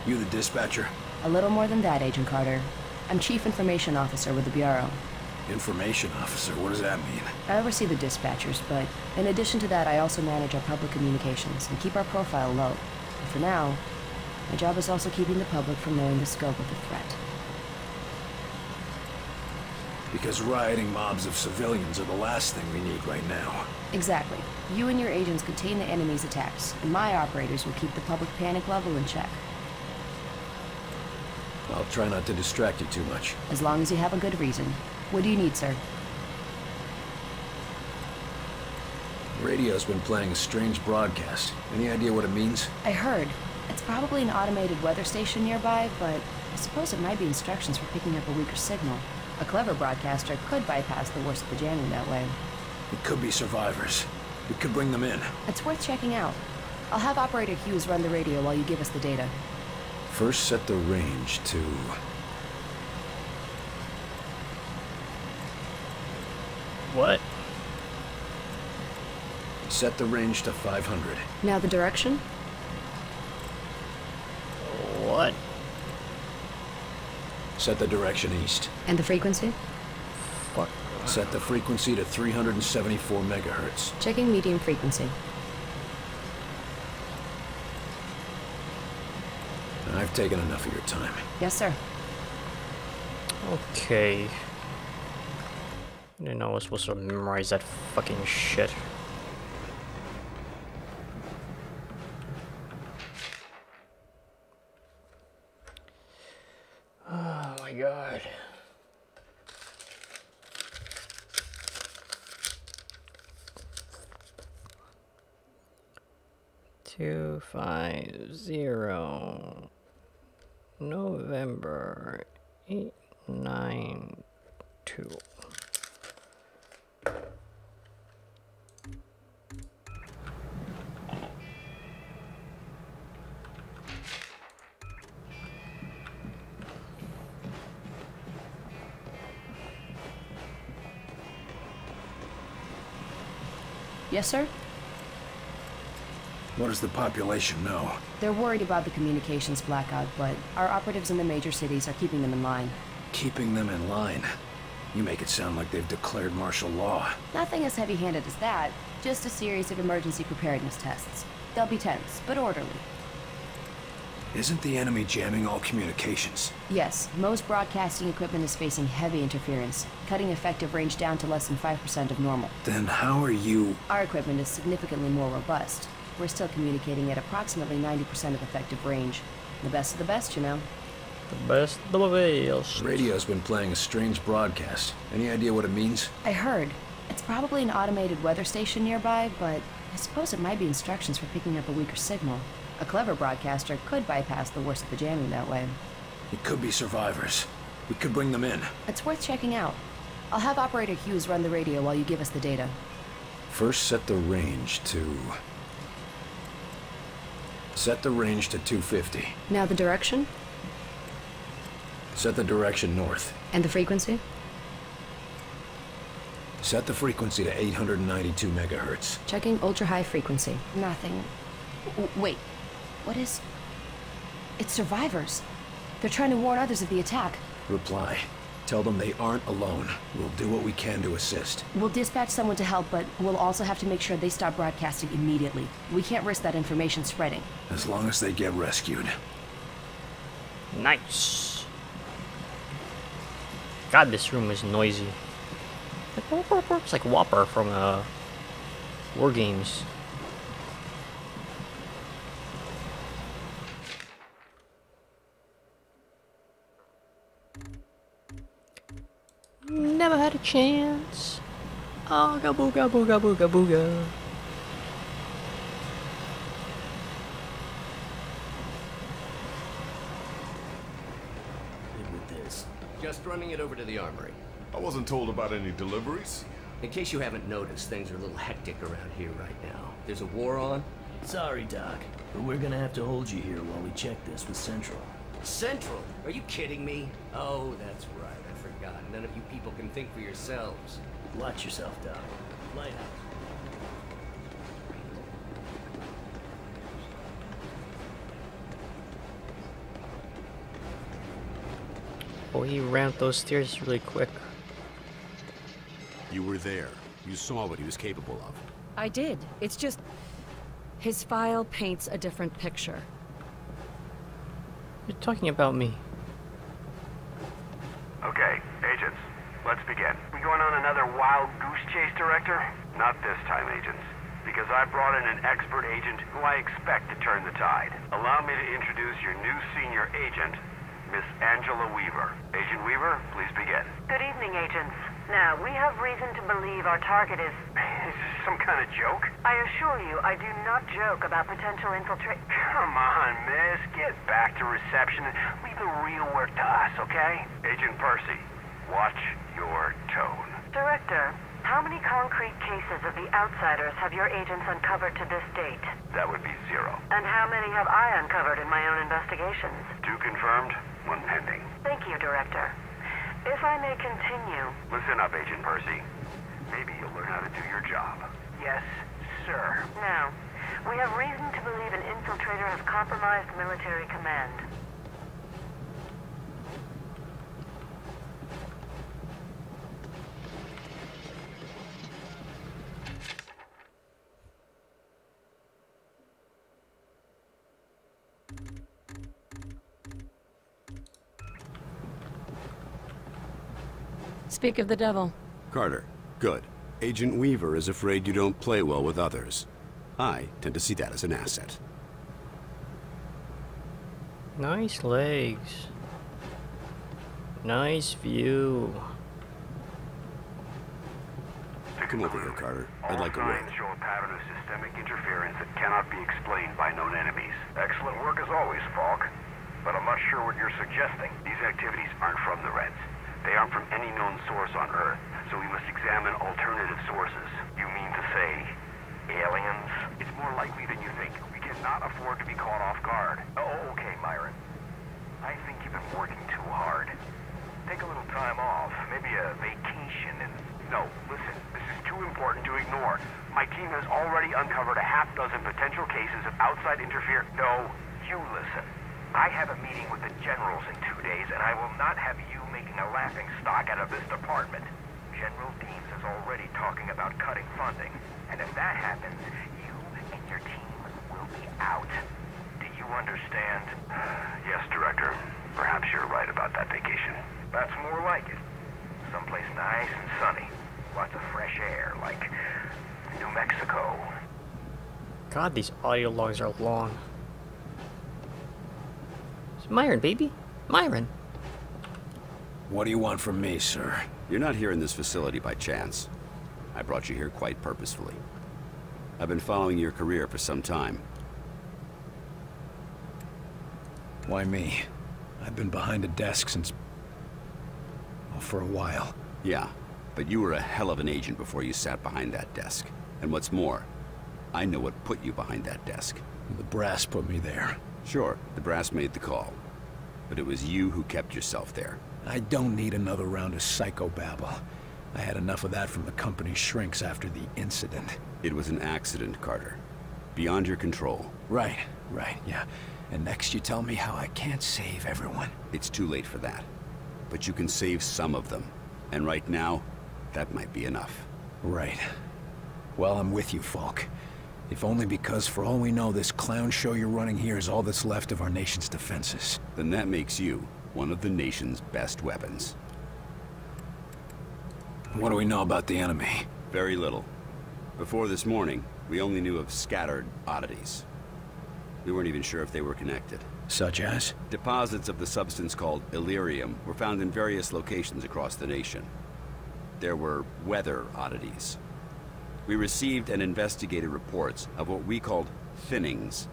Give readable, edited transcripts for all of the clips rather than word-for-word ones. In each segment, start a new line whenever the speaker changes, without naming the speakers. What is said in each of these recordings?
You the dispatcher?
A little more than that, Agent Carter. I'm Chief Information Officer with the Bureau.
Information officer, what does that mean?
I oversee the dispatchers, but in addition to that, I also manage our public communications and keep our profile low. And for now, my job is also keeping the public from knowing the scope of the threat.
Because rioting mobs of civilians are the last thing we need right now.
Exactly. You and your agents contain the enemy's attacks, and my operators will keep the public panic level in check.
I'll try not to distract you too much.
As long as you have a good reason. What do you need, sir?
Radio's been playing a strange broadcast. Any idea what it means?
I heard. It's probably an automated weather station nearby, but I suppose it might be instructions for picking up a weaker signal. A clever broadcaster could bypass the worst of the jamming that way.
It could be survivors. We could bring them in.
It's worth checking out. I'll have Operator Hughes run the radio while you give us the data.
First set the range to...
What?
Set the range to 500.
Now the direction?
What?
Set the direction east.
And the frequency?
Fuck.
Set the frequency to 374 megahertz.
Checking medium frequency.
I've taken enough of your time.
Yes, sir.
Okay. I didn't know I was supposed to memorize that fucking shit. Oh my god. Two 250 November 892.
Yes, sir?
What does the population know?
They're worried about the communications blackout, but our operatives in the major cities are keeping them in line.
Keeping them in line. You make it sound like they've declared martial law.
Nothing as heavy-handed as that, just a series of emergency preparedness tests. They'll be tense, but orderly.
Isn't the enemy jamming all communications?
Yes, most broadcasting equipment is facing heavy interference, cutting effective range down to less than 5% of normal.
Then how are you...
Our equipment is significantly more robust. We're still communicating at approximately 90% of effective range. The best of the best, you know.
The best of the best.
Radio's been playing a strange broadcast. Any idea what it means?
I heard. It's probably an automated weather station nearby, but I suppose it might be instructions for picking up a weaker signal. A clever broadcaster could bypass the worst of the jamming that way.
It could be survivors. We could bring them in.
It's worth checking out. I'll have Operator Hughes run the radio while you give us the data.
First set the range to... Set the range to 250.
Now the direction?
Set the direction north.
And the frequency?
Set the frequency to 892 megahertz.
Checking ultra-high frequency. Nothing. Wait. What is... It's survivors. They're trying to warn others of the attack.
Reply. Tell them they aren't alone. We'll do what we can to assist.
We'll dispatch someone to help, but we'll also have to make sure they stop broadcasting immediately. We can't risk that information spreading.
As long as they get rescued.
Nice. God, this room is noisy. It's like Whopper from War Games. Never had a chance. Oh, booga booga booga booga.
With this. Just running it over to the armory.
I wasn't told about any deliveries.
In case you haven't noticed, things are a little hectic around here right now. There's a war on.
Sorry, Doc, but we're gonna have to hold you here while we check this with Central.
Central? Are you kidding me? Oh, that's right. I forgot. None of you people can think for yourselves.
Watch yourself, Doc. Lighthouse.
Oh, he ramped those stairs really quick.
You were there. You saw what he was capable of.
I did. It's just... his file paints a different picture.
You're talking about me.
Okay, agents, let's begin. We going on another wild goose chase, Director? Not this time, agents. Because I brought in an expert agent who I expect to turn the tide. Allow me to introduce your new senior agent, Miss Angela Weaver. Agent Weaver, please begin.
Good evening, agents. Now, we have reason to believe our target is...
Is this some kind of joke?
I assure you, I do not joke about potential infiltrate...
Come on, miss. Get back to reception and leave the real work to us, okay? Agent Percy, watch your tone.
Director, how many concrete cases of the outsiders have your agents uncovered to this date?
That would be 0.
And how many have I uncovered in my own investigations?
2 confirmed, 1 pending.
Thank you, Director. If I may continue...
Listen up, Agent Percy. Maybe you'll learn how to do your job. Yes, sir.
Now, we have reason to believe an infiltrator has compromised military command.
Speak of the devil.
Carter, good. Agent Weaver is afraid you don't play well with others. I tend to see that as an asset.
Nice legs. Nice view.
Come over here, Carter. I'd like a
All
word.
signs show a pattern of systemic interference that cannot be explained by known enemies. Excellent work as always, Falk. But I'm not sure what you're suggesting. These activities aren't from the Reds. They aren't from any known source on Earth, so we must examine alternative sources. You mean to say, aliens? It's more likely than you think. We cannot afford to be caught off guard. Oh, okay, Myron. I think you've been working too hard. Take a little time off, maybe a vacation, and... No, listen, this is too important to ignore. My team has already uncovered a half dozen potential cases of outside interference. No, you listen. I have a meeting with the generals in 2 days, and I will not have you making a laughing stock out of this department. General Deans is already talking about cutting funding, and if that happens, you and your team will be out. Do you understand? Yes, Director. Perhaps you're right about that vacation. That's more like it. Someplace nice and sunny. Lots of fresh air, like New Mexico.
God, these audio logs are long. It's Myron, baby. Myron.
What do you want from me, sir?
You're not here in this facility by chance. I brought you here quite purposefully. I've been following your career for some time.
Why me? I've been behind a desk since... well, for a while.
Yeah, but you were a hell of an agent before you sat behind that desk. And what's more, I know what put you behind that desk.
The brass put me there.
Sure, the brass made the call. But it was you who kept yourself there.
I don't need another round of psychobabble. I had enough of that from the company's shrinks after the incident.
It was an accident, Carter. Beyond your control.
Right, yeah. And next you tell me how I can't save everyone.
It's too late for that. But you can save some of them. And right now, that might be enough.
Right. Well, I'm with you, Falk. If only because, for all we know, this clown show you're running here is all that's left of our nation's defenses.
Then that makes you one of the nation's best weapons.
What do we know about the enemy?
Very little. Before this morning, we only knew of scattered oddities. We weren't even sure if they were connected.
Such as?
Deposits of the substance called Illyrium were found in various locations across the nation. There were weather oddities. We received and investigated reports of what we called thinnings.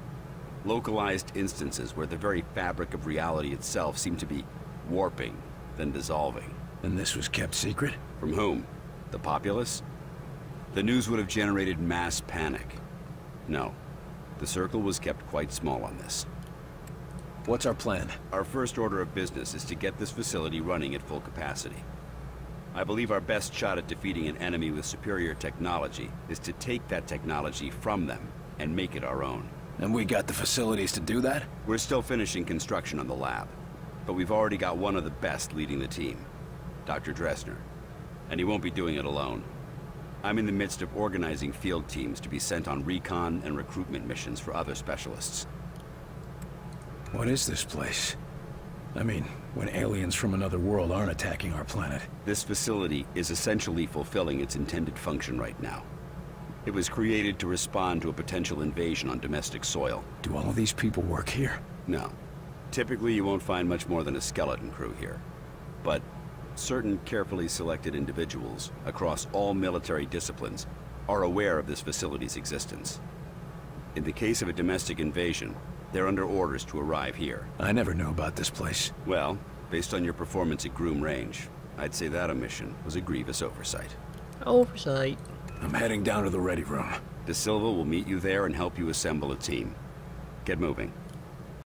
Localized instances where the very fabric of reality itself seemed to be warping, then dissolving.
And this was kept secret?
From whom? The populace? The news would have generated mass panic. No. The circle was kept quite small on this.
What's our plan?
Our first order of business is to get this facility running at full capacity. I believe our best shot at defeating an enemy with superior technology is to take that technology from them and make it our own.
And we got the facilities to do that?
We're still finishing construction on the lab. but we've already got one of the best leading the team, Dr. Dressner. And he won't be doing it alone. I'm in the midst of organizing field teams to be sent on recon and recruitment missions for other specialists.
What is this place? I mean, when aliens from another world aren't attacking our planet.
This facility is essentially fulfilling its intended function right now. It was created to respond to a potential invasion on domestic soil.
Do all of these people work here?
No. Typically, you won't find much more than a skeleton crew here. But certain carefully selected individuals across all military disciplines are aware of this facility's existence. In the case of a domestic invasion, they're under orders to arrive here.
I never knew about this place.
Well, based on your performance at Groom Range, I'd say that omission was a grievous oversight.
Oversight.
I'm heading down to the ready room.
De Silva will meet you there and help you assemble a team. Get moving.